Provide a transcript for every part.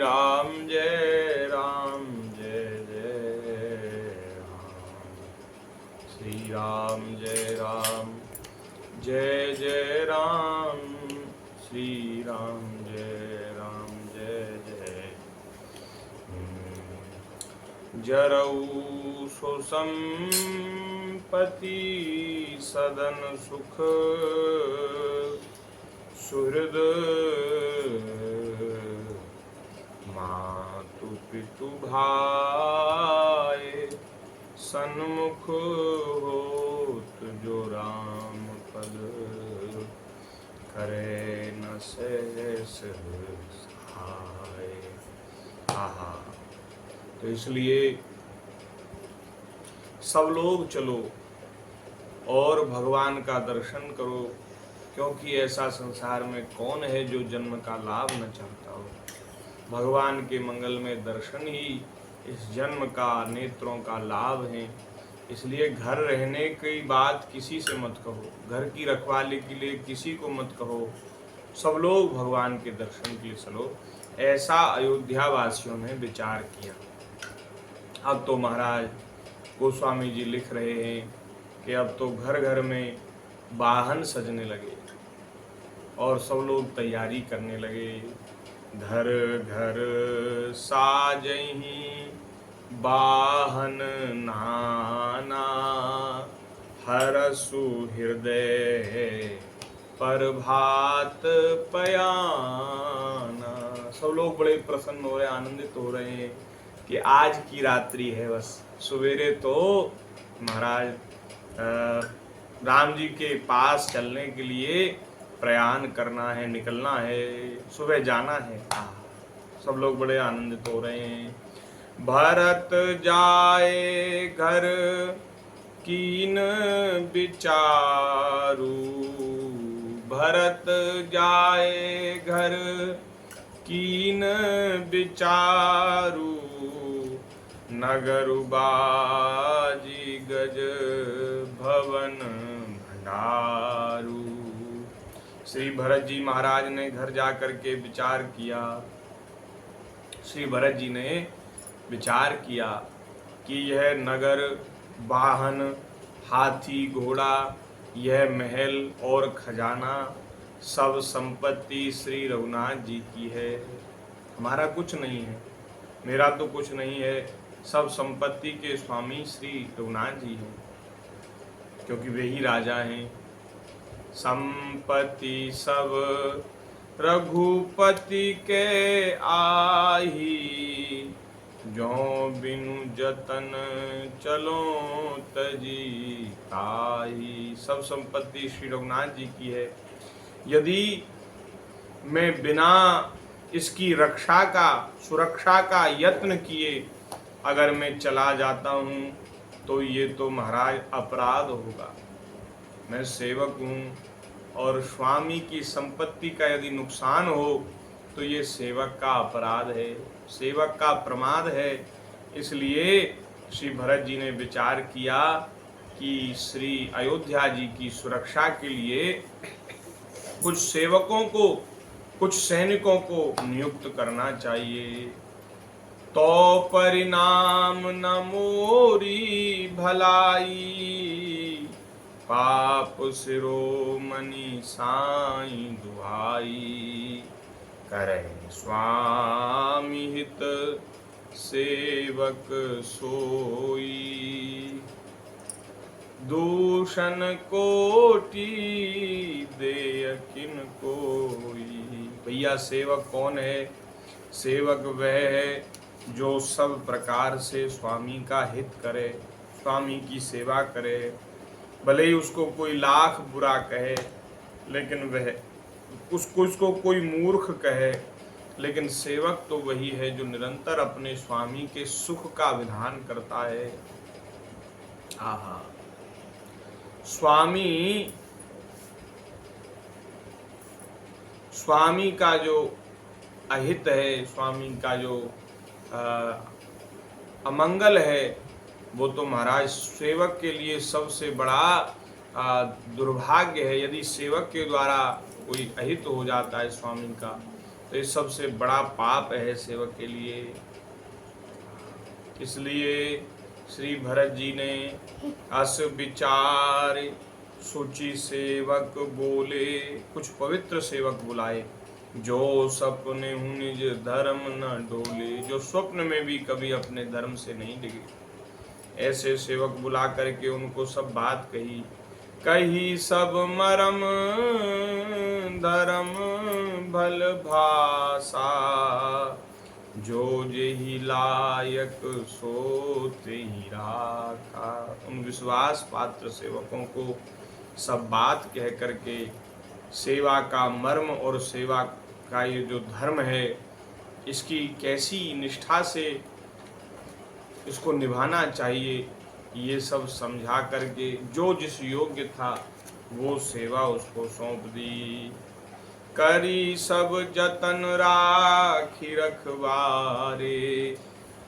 राम जय राम जय जय राम। श्री राम जय राम जय जय राम। श्री राम जय जय। जरऊ सो संपत्ति सदन सुख सुहृद मातु पितु भाई सन्मुख होत जो राम पद करे न शेष सहाय। आहा, तो इसलिए सब लोग चलो और भगवान का दर्शन करो, क्योंकि ऐसा संसार में कौन है जो जन्म का लाभ न चाहता हो। भगवान के मंगल में दर्शन ही इस जन्म का नेत्रों का लाभ है। इसलिए घर रहने की बात किसी से मत कहो, घर की रखवाली के लिए किसी को मत कहो, सब लोग भगवान के दर्शन के लिए चलो। ऐसा अयोध्या वासियों ने विचार किया। अब तो महाराज गोस्वामी जी लिख रहे हैं कि अब तो घर घर में वाहन सजने लगे और सब लोग तैयारी करने लगे। घर घर साजहि वाहन नाना हरसु हृदय प्रभात पयाना। सब लोग बड़े प्रसन्न हो रहे, आनंदित हो रहे हैं कि आज की रात्रि है। बस सवेरे तो महाराज राम जी के पास चलने के लिए प्रयाण करना है, निकलना है, सुबह जाना है। सब लोग बड़े आनंदित हो रहे हैं। भरत जाए घर कीन विचारू, भरत जाए घर कीन विचारू, नगर बाजी गज भवन भंडारू। श्री भरत जी महाराज ने घर जाकर के विचार किया। श्री भरत जी ने विचार किया कि यह नगर, वाहन, हाथी घोड़ा, यह महल और खजाना सब संपत्ति श्री रघुनाथ जी की है। हमारा कुछ नहीं है, मेरा तो कुछ नहीं है, सब संपत्ति के स्वामी श्री रघुनाथ जी हैं, क्योंकि वे ही राजा हैं। संपत्ति सब रघुपति के आही, जो बिनु जतन चलो तजी ताही। सब संपत्ति श्री रघुनाथ जी की है। यदि मैं बिना इसकी रक्षा का, सुरक्षा का यत्न किए अगर मैं चला जाता हूँ तो ये तो महाराज अपराध होगा। मैं सेवक हूँ और स्वामी की संपत्ति का यदि नुकसान हो तो ये सेवक का अपराध है, सेवक का प्रमाद है। इसलिए श्री भरत जी ने विचार किया कि श्री अयोध्या जी की सुरक्षा के लिए कुछ सेवकों को, कुछ सैनिकों को नियुक्त करना चाहिए। तो परिणाम न मोरी भलाई, पाप शिरोमणि साई दुहाई। करे स्वामी हित सेवक सोई, दूषण कोटि देय किन कोई। भैया सेवक कौन है? सेवक वह है जो सब प्रकार से स्वामी का हित करे, स्वामी की सेवा करे। भले ही उसको कोई लाख बुरा कहे, लेकिन वह उसको कोई मूर्ख कहे, लेकिन सेवक तो वही है जो निरंतर अपने स्वामी के सुख का विधान करता है। आहा, स्वामी का जो अहित है, स्वामी का जो अमंगल है, वो तो महाराज सेवक के लिए सबसे बड़ा दुर्भाग्य है। यदि सेवक के द्वारा कोई अहित हो जाता है स्वामी का, तो ये सबसे बड़ा पाप है सेवक के लिए। इसलिए श्री भरत जी ने अस विचार सूची सेवक बोले, कुछ पवित्र सेवक बुलाए, जो सपने हूँ निज धर्म न डोले, जो स्वप्न में भी कभी अपने धर्म से नहीं डिगे। ऐसे सेवक बुला करके उनको सब बात कही, कही सब मरम धर्म भल भाषा, जो जेहि लायक सो तेहि राखा। उन विश्वास पात्र सेवकों को सब बात कह करके सेवा का मर्म और सेवा का ये जो धर्म है, इसकी कैसी निष्ठा से इसको निभाना चाहिए, ये सब समझा करके जो जिस योग्य था वो सेवा उसको सौंप दी। करी सब जतन राखी रखवारे,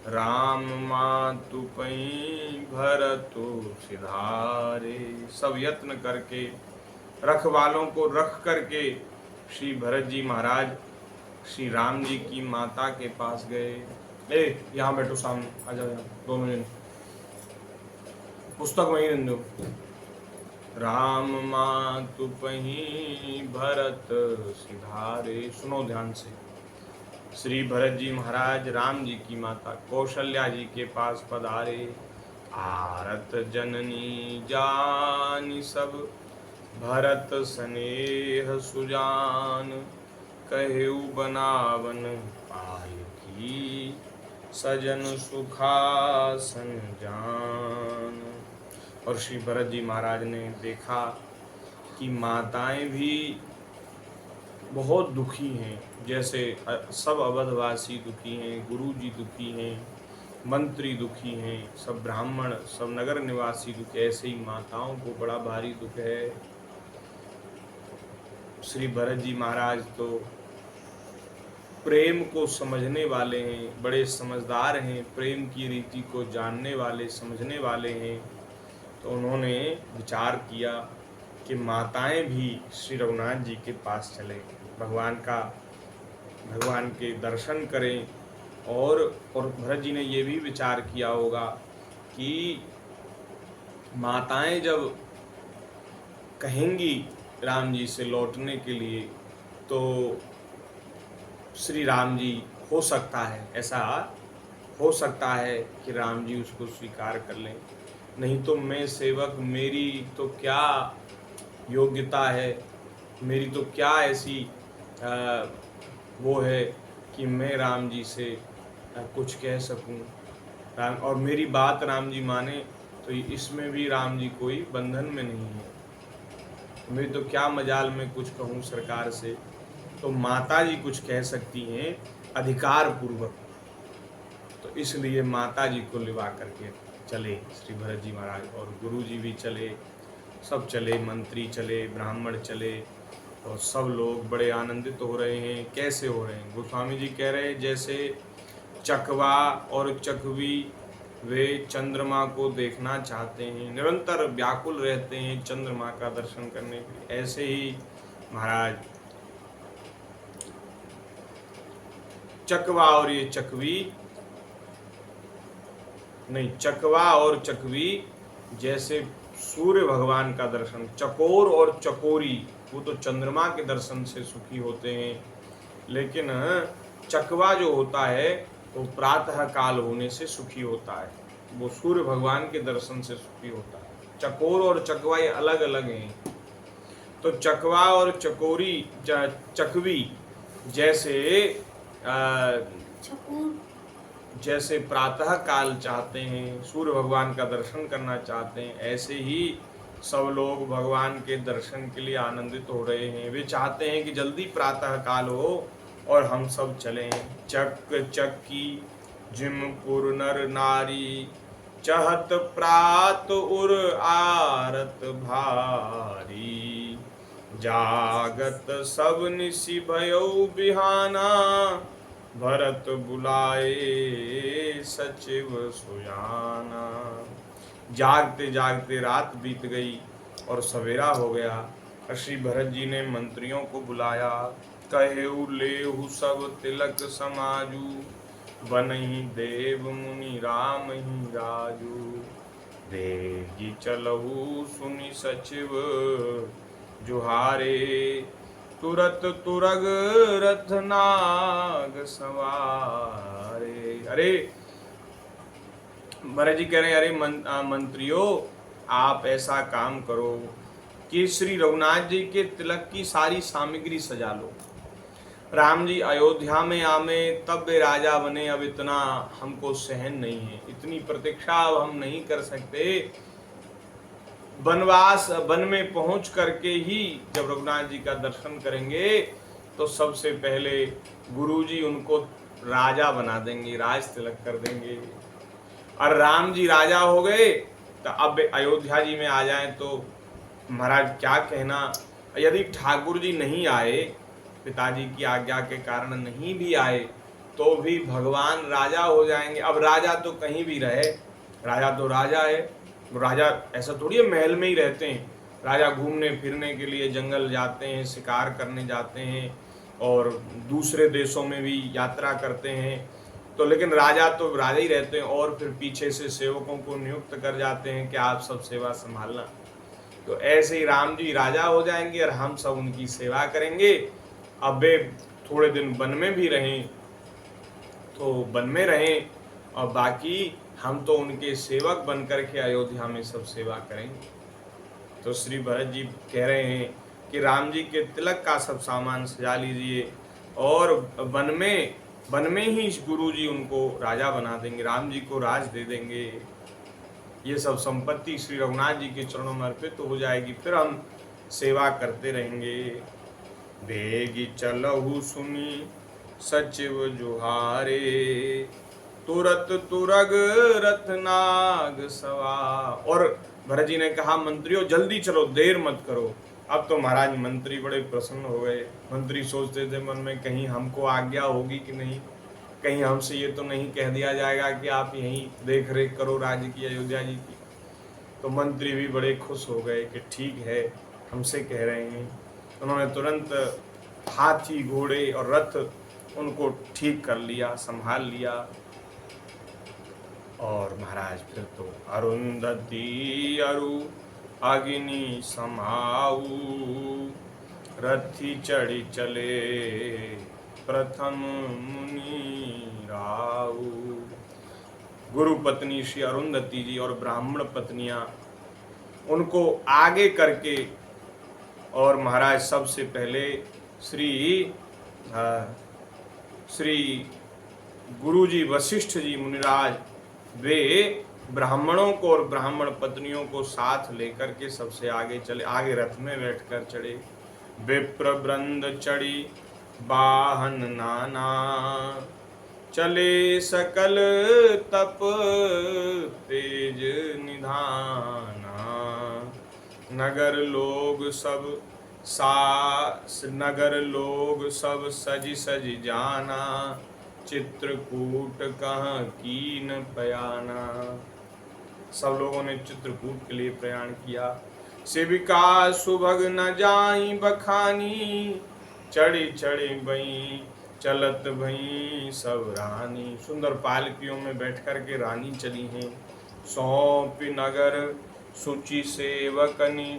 राम मातु पई भरतु सिधारे। सब यत्न करके रखवालों को रख करके श्री भरत जी महाराज श्री राम जी की माता के पास गए। यहाँ बैठो, सामने आ जाओ, यहाँ दोनों जन पुस्तक वहीं रख दो। राम मातु पही भरत सिधारे। सुनो ध्यान से। श्री भरत जी महाराज राम जी की माता कौशल्या जी के पास पधारे। आरत जननी जानी सब, भरत स्नेह सुजान, कहेउ बनावन पाय की, सजन सुखासन जान। और श्री भरत जी महाराज ने देखा कि माताएं भी बहुत दुखी हैं, जैसे सब अवधवासी दुखी हैं, गुरु जी दुखी हैं, मंत्री दुखी हैं, सब ब्राह्मण, सब नगर निवासी दुखी, ऐसे ही माताओं को बड़ा भारी दुख है। श्री भरत जी महाराज तो प्रेम को समझने वाले हैं, बड़े समझदार हैं, प्रेम की रीति को जानने वाले, समझने वाले हैं। तो उन्होंने विचार किया कि माताएं भी श्री रघुनाथ जी के पास चलें, भगवान के दर्शन करें। और भरत जी ने ये भी विचार किया होगा कि माताएं जब कहेंगी राम जी से लौटने के लिए, तो श्री राम जी हो सकता है, ऐसा हो सकता है कि राम जी उसको स्वीकार कर लें। नहीं तो मैं सेवक, मेरी तो क्या योग्यता है, मेरी तो क्या ऐसी वो है कि मैं राम जी से कुछ कह सकूं, और मेरी बात राम जी माने, तो इसमें भी राम जी कोई बंधन में नहीं है। मेरी तो क्या मजाल में कुछ कहूं सरकार से। तो माता जी कुछ कह सकती हैं अधिकार पूर्वक। तो इसलिए माता जी को लिवा करके चले श्री भरत जी महाराज, और गुरु जी भी चले, सब चले, मंत्री चले, ब्राह्मण चले, और सब लोग बड़े आनंदित हो रहे हैं। कैसे हो रहे हैं? गोस्वामी जी कह रहे हैं जैसे चकवा और चकवी वे चंद्रमा को देखना चाहते हैं, निरंतर व्याकुल रहते हैं चंद्रमा का दर्शन करने के लिए, ऐसे ही महाराज चकवा और ये चकवी नहीं, चकवा और चकवी जैसे सूर्य भगवान का दर्शन, चकोर और चकोरी वो तो चंद्रमा के दर्शन से सुखी होते हैं, लेकिन चकवा जो होता है वो प्रातः काल होने से सुखी होता है, वो सूर्य भगवान के दर्शन से सुखी होता है। चकोर और चकवा ये अलग अलग हैं। तो चकवा और चकोरी चकवी जैसे प्रातः काल चाहते हैं, सूर्य भगवान का दर्शन करना चाहते हैं, ऐसे ही सब लोग भगवान के दर्शन के लिए आनंदित हो रहे हैं। वे चाहते हैं कि जल्दी प्रातः काल हो और हम सब चलें। चक चक्की जिमपुर नर नारी, चहत प्रात उर आरत भारी, जागत सब निशि भयौ बिहाना, भरत बुलाए सचिव सुजाना। जागते जागते रात बीत गई और सवेरा हो गया। श्री भरत जी ने मंत्रियों को बुलाया कहेउ लेहु सब तिलक समाजू, बनहि देव मुनि राम ही राजू। देगी चलहु सुनि सचिव जुहारे, तुरत तुरग रथ नाग सवारे। अरे भरत जी कह रहे हैं, अरे मंत्रियों, आप ऐसा काम करो कि श्री रघुनाथ जी के तिलक की सारी सामग्री सजा लो। राम जी अयोध्या में आमे तब वे राजा बने, अब इतना हमको सहन नहीं है, इतनी प्रतीक्षा अब हम नहीं कर सकते। वनवास वन में पहुंच करके ही जब रघुनाथ जी का दर्शन करेंगे तो सबसे पहले गुरुजी उनको राजा बना देंगे, राज तिलक कर देंगे। और राम जी राजा हो गए तो अब अयोध्या जी में आ जाएं तो महाराज क्या कहना। यदि ठाकुर जी नहीं आए, पिताजी की आज्ञा के कारण नहीं भी आए, तो भी भगवान राजा हो जाएंगे। अब राजा तो कहीं भी रहे, राजा तो राजा है। राजा ऐसा थोड़ी है महल में ही रहते हैं, राजा घूमने फिरने के लिए जंगल जाते हैं, शिकार करने जाते हैं और दूसरे देशों में भी यात्रा करते हैं। तो लेकिन राजा तो राजा ही रहते हैं और फिर पीछे से सेवकों को नियुक्त कर जाते हैं कि आप सब सेवा संभालना। तो ऐसे ही राम जी राजा हो जाएंगे और हम सब उनकी सेवा करेंगे। अब वे थोड़े दिन वन में भी रहें तो वन में रहें, और बाकी हम तो उनके सेवक बन करके अयोध्या में सब सेवा करेंगे। तो श्री भरत जी कह रहे हैं कि राम जी के तिलक का सब सामान सजा लीजिए और वन में ही गुरु जी उनको राजा बना देंगे, राम जी को राज दे देंगे। ये सब संपत्ति श्री रघुनाथ जी के चरणों में अर्पित हो जाएगी, फिर हम सेवा करते रहेंगे। बेगी चलहु सुनी सचिव जुहारे, तुरत तुरग रथ नाग सवार। और भरत जी ने कहा, मंत्रियों जल्दी चलो, देर मत करो। अब तो महाराज मंत्री बड़े प्रसन्न हो गए। मंत्री सोचते थे मन में, कहीं हमको आज्ञा होगी कि नहीं, कहीं हमसे ये तो नहीं कह दिया जाएगा कि आप यहीं देख रेख करो राज्य की, अयोध्या जी की। तो मंत्री भी बड़े खुश हो गए कि ठीक है, हमसे कह रहे हैं। उन्होंने तुरंत हाथी घोड़े और रथ उनको ठीक कर लिया, संभाल लिया। और महाराज फिर तो अरुंधति अरु अग्नि समाऊ, रथी चढ़ी चले प्रथम मुनि राऊ। गुरु पत्नी श्री अरुंधति जी और ब्राह्मण पत्नियां उनको आगे करके, और महाराज सबसे पहले श्री गुरु जी वशिष्ठ जी मुनिराज, वे ब्राह्मणों को और ब्राह्मण पत्नियों को साथ लेकर के सबसे आगे चले, आगे रथ में बैठकर चढ़े। विप्र वृंद चढ़ी वाहन नाना, चले सकल तप तेज निधाना। नगर लोग सब सज सज जाना, चित्रकूट कहाँ कीन पयाना। सब लोगों ने चित्रकूट के लिए प्रयाण किया। शिविका सुभग न जाई बखानी, चढ़ी चढ़ी बई चलत भई सब रानी। सुंदर पालकियों में बैठ कर के रानी चली हैं। सौंप नगर सुचि सेवकनी,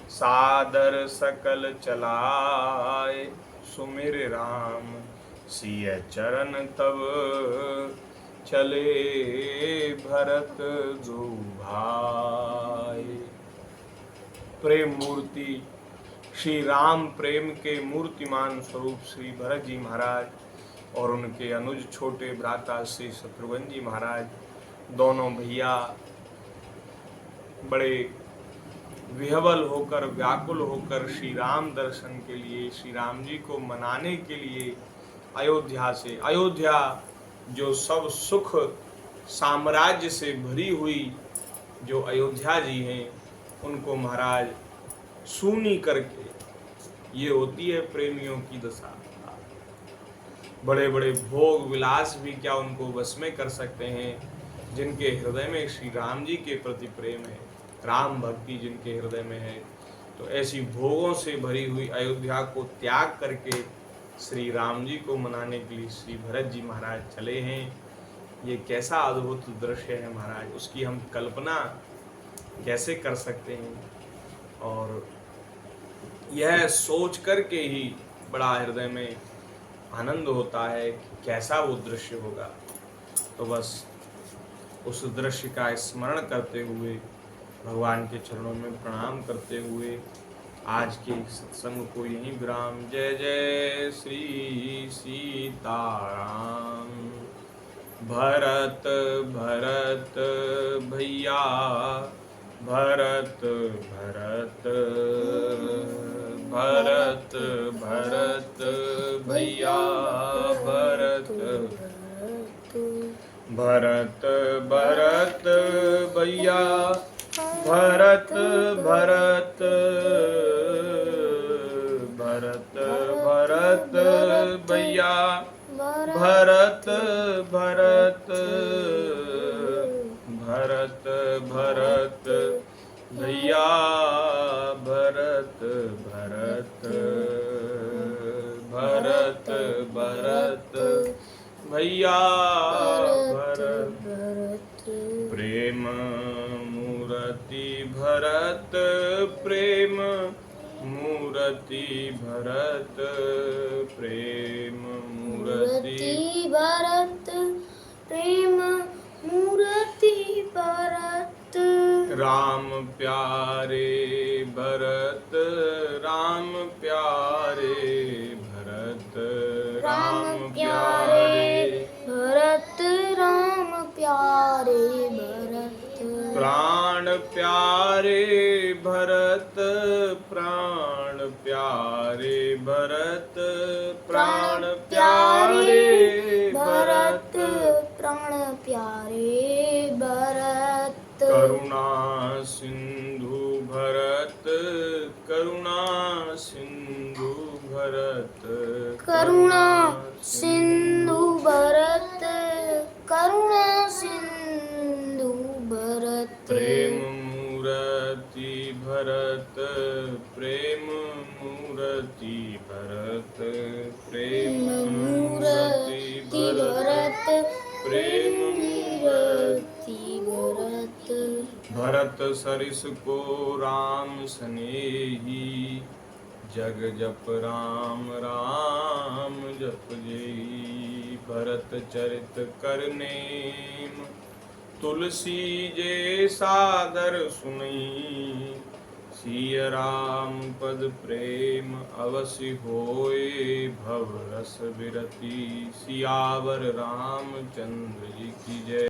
सादर सकल चलाए। सुमिर राम सिय चरण तब, चले भरत दो भाई। प्रेम मूर्ति श्री राम प्रेम के मूर्तिमान स्वरूप श्री भरत जी महाराज और उनके अनुज छोटे भ्राता श्री शत्रुघ्न जी महाराज, दोनों भैया बड़े विह्वल होकर, व्याकुल होकर श्री राम दर्शन के लिए, श्री राम जी को मनाने के लिए अयोध्या जो सब सुख साम्राज्य से भरी हुई जो अयोध्या जी हैं, उनको महाराज सूनी करके, ये होती है प्रेमियों की दशा। बड़े बड़े भोग विलास भी क्या उनको वश में कर सकते हैं, जिनके हृदय में श्री राम जी के प्रति प्रेम है, राम भक्ति जिनके हृदय में है। तो ऐसी भोगों से भरी हुई अयोध्या को त्याग करके श्री राम जी को मनाने के लिए श्री भरत जी महाराज चले हैं। ये कैसा अद्भुत दृश्य है महाराज, उसकी हम कल्पना कैसे कर सकते हैं। और यह सोच कर के ही बड़ा हृदय में आनंद होता है कि कैसा वो दृश्य होगा। तो बस उस दृश्य का स्मरण करते हुए, भगवान के चरणों में प्रणाम करते हुए आज के सत्संग को यहीं विराम। जय जय श्री सीताराम। भरत भरत भैया भरत भरत भरत भरत भैया भरत भरत भरत भैया भरत भरत भरत भरत भैया भरत भरत भरत भरत भैया भरत भरत भरत भरत भैया भरत प्रेम मूर्ति भरत प्रेम मूर्ति भरत प्रेम मूर्ति भरत प्रेम मूर्ति भरत राम प्यारे भरत राम प्यारे भरत राम प्यारे भरत राम प्यारे भरत प्राण प्यारे भरत प्राण प्यारे भरत प्राण प्यारे भरत प्राण प्यारे भरत करुणा सिंधु भरत करुणा सिंधु भरत करुणा सिंधु भरत करुणा सिंधु भरत प्रेम मूर्ति भरत प्रेम मूर्ति भरत प्रेम मूर्ति भरत प्रेम मूर्ति भरत भरत सरिस को राम स्नेही जग जप राम राम जप जेई भरत चरित करने तुलसी जे सादर सुनई सिय राम पद प्रेम अवसि होए भव रस विरति सियावर रामचंद्र जी की जय।